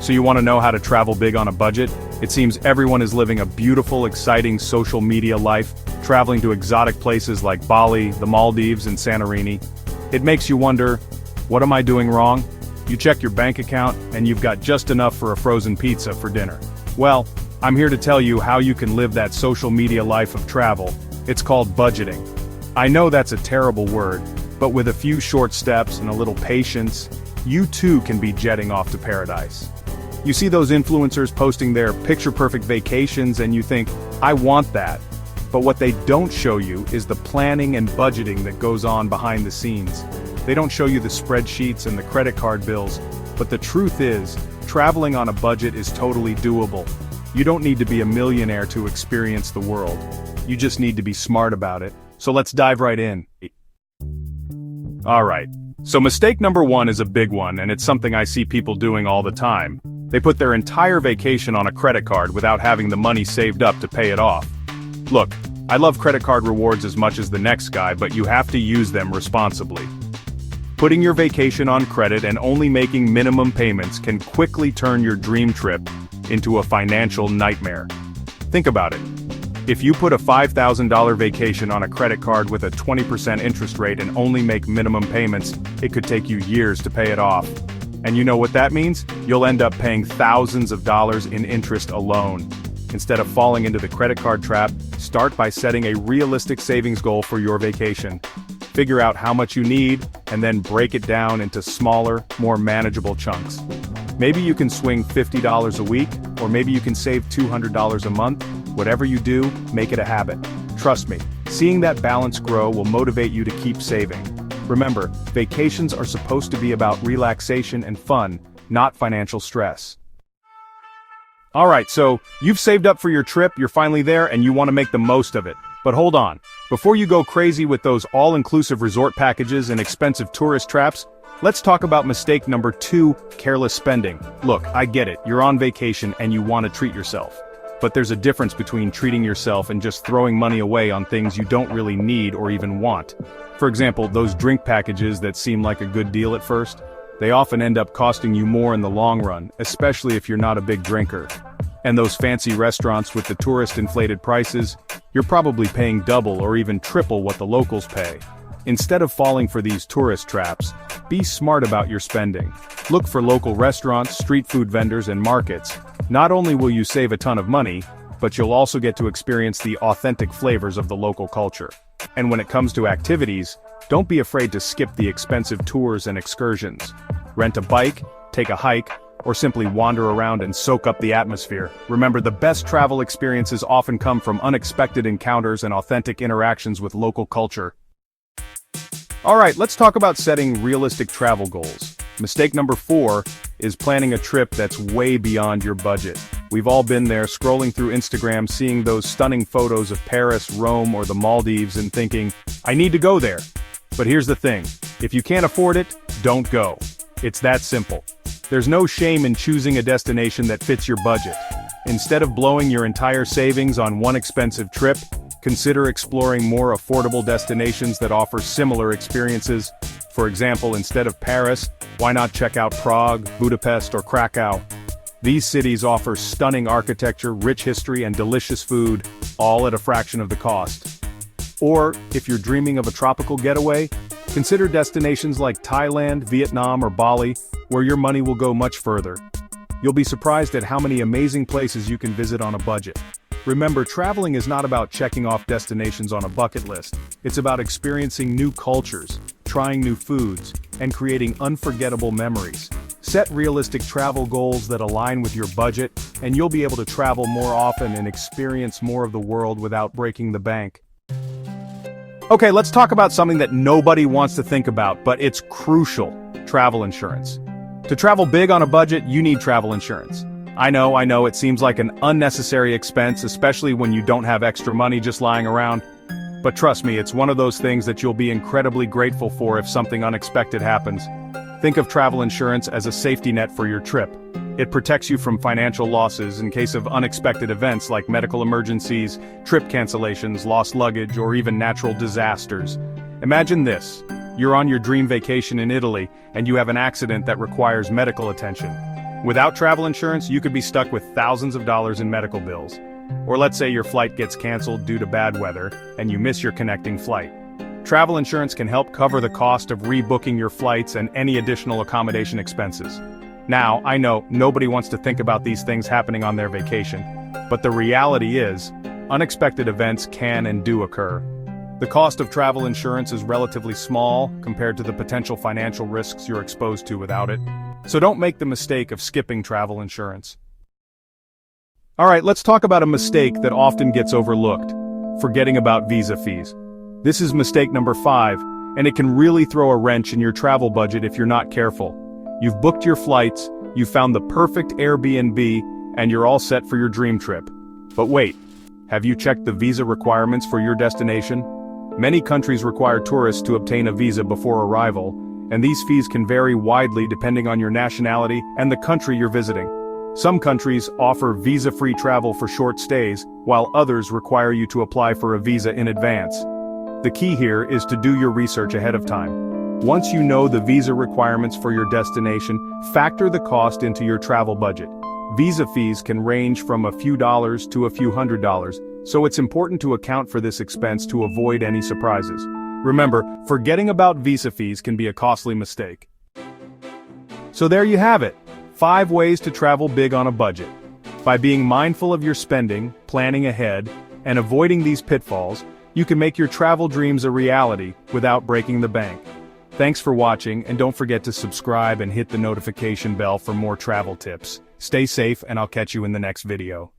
So you want to know how to travel big on a budget? It seems everyone is living a beautiful, exciting social media life, traveling to exotic places like Bali, the Maldives, and Santorini. It makes you wonder, what am I doing wrong? You check your bank account, and you've got just enough for a frozen pizza for dinner. Well, I'm here to tell you how you can live that social media life of travel. It's called budgeting. I know that's a terrible word, but with a few short steps and a little patience, you too can be jetting off to paradise. You see those influencers posting their picture-perfect vacations and you think, I want that. But what they don't show you is the planning and budgeting that goes on behind the scenes. They don't show you the spreadsheets and the credit card bills, but the truth is, traveling on a budget is totally doable. You don't need to be a millionaire to experience the world. You just need to be smart about it. So let's dive right in. Alright, so mistake number one is a big one, and it's something I see people doing all the time. They put their entire vacation on a credit card without having the money saved up to pay it off. Look, I love credit card rewards as much as the next guy, but you have to use them responsibly. Putting your vacation on credit and only making minimum payments can quickly turn your dream trip into a financial nightmare. Think about it. If you put a $5,000 vacation on a credit card with a 20% interest rate and only make minimum payments, it could take you years to pay it off. And you know what that means? You'll end up paying thousands of dollars in interest alone. Instead of falling into the credit card trap, start by setting a realistic savings goal for your vacation. Figure out how much you need, and then break it down into smaller, more manageable chunks. Maybe you can swing $50 a week, or maybe you can save $200 a month. Whatever you do, make it a habit. Trust me, seeing that balance grow will motivate you to keep saving. Remember, vacations are supposed to be about relaxation and fun, not financial stress. Alright, so you've saved up for your trip, you're finally there, and you want to make the most of it. But hold on, before you go crazy with those all-inclusive resort packages and expensive tourist traps, let's talk about mistake number 2, careless spending. Look, I get it, you're on vacation and you want to treat yourself. But there's a difference between treating yourself and just throwing money away on things you don't really need or even want. For example, those drink packages that seem like a good deal at first, they often end up costing you more in the long run, especially if you're not a big drinker. And those fancy restaurants with the tourist-inflated prices, you're probably paying double or even triple what the locals pay. Instead of falling for these tourist traps, be smart about your spending. Look for local restaurants, street food vendors, and markets. Not only will you save a ton of money, but you'll also get to experience the authentic flavors of the local culture. And when it comes to activities, don't be afraid to skip the expensive tours and excursions. Rent a bike, take a hike, or simply wander around and soak up the atmosphere. Remember, the best travel experiences often come from unexpected encounters and authentic interactions with local culture. Alright, let's talk about setting realistic travel goals. Mistake number 4 is planning a trip that's way beyond your budget. We've all been there, scrolling through Instagram, seeing those stunning photos of Paris, Rome, or the Maldives and thinking, I need to go there. But here's the thing, if you can't afford it, don't go. It's that simple. There's no shame in choosing a destination that fits your budget. Instead of blowing your entire savings on one expensive trip, consider exploring more affordable destinations that offer similar experiences. For example, instead of Paris, why not check out Prague, Budapest, or Krakow? These cities offer stunning architecture, rich history, and delicious food, all at a fraction of the cost. Or, if you're dreaming of a tropical getaway, consider destinations like Thailand, Vietnam, or Bali, where your money will go much further. You'll be surprised at how many amazing places you can visit on a budget. Remember, traveling is not about checking off destinations on a bucket list. It's about experiencing new cultures, trying new foods, and creating unforgettable memories. Set realistic travel goals that align with your budget, and you'll be able to travel more often and experience more of the world without breaking the bank. Okay, let's talk about something that nobody wants to think about, but it's crucial: travel insurance. To travel big on a budget, you need travel insurance. I know, it seems like an unnecessary expense, especially when you don't have extra money just lying around. But trust me, it's one of those things that you'll be incredibly grateful for if something unexpected happens. Think of travel insurance as a safety net for your trip. It protects you from financial losses in case of unexpected events like medical emergencies, trip cancellations, lost luggage, or even natural disasters. Imagine this. You're on your dream vacation in Italy, and you have an accident that requires medical attention. Without travel insurance, you could be stuck with thousands of dollars in medical bills. Or let's say your flight gets canceled due to bad weather, and you miss your connecting flight. Travel insurance can help cover the cost of rebooking your flights and any additional accommodation expenses. Now, I know nobody wants to think about these things happening on their vacation, but the reality is, unexpected events can and do occur. The cost of travel insurance is relatively small compared to the potential financial risks you're exposed to without it. So don't make the mistake of skipping travel insurance. Alright, let's talk about a mistake that often gets overlooked: forgetting about visa fees. This is mistake number 5, and it can really throw a wrench in your travel budget if you're not careful. You've booked your flights, you've found the perfect Airbnb, and you're all set for your dream trip. But wait, have you checked the visa requirements for your destination? Many countries require tourists to obtain a visa before arrival, and these fees can vary widely depending on your nationality and the country you're visiting. Some countries offer visa-free travel for short stays, while others require you to apply for a visa in advance. The key here is to do your research ahead of time. Once you know the visa requirements for your destination, factor the cost into your travel budget. Visa fees can range from a few dollars to a few $100s, so it's important to account for this expense to avoid any surprises. Remember, forgetting about visa fees can be a costly mistake. So there you have it, 5 ways to travel big on a budget. By being mindful of your spending, planning ahead, and avoiding these pitfalls, you can make your travel dreams a reality without breaking the bank. Thanks for watching, and don't forget to subscribe and hit the notification bell for more travel tips. Stay safe, and I'll catch you in the next video.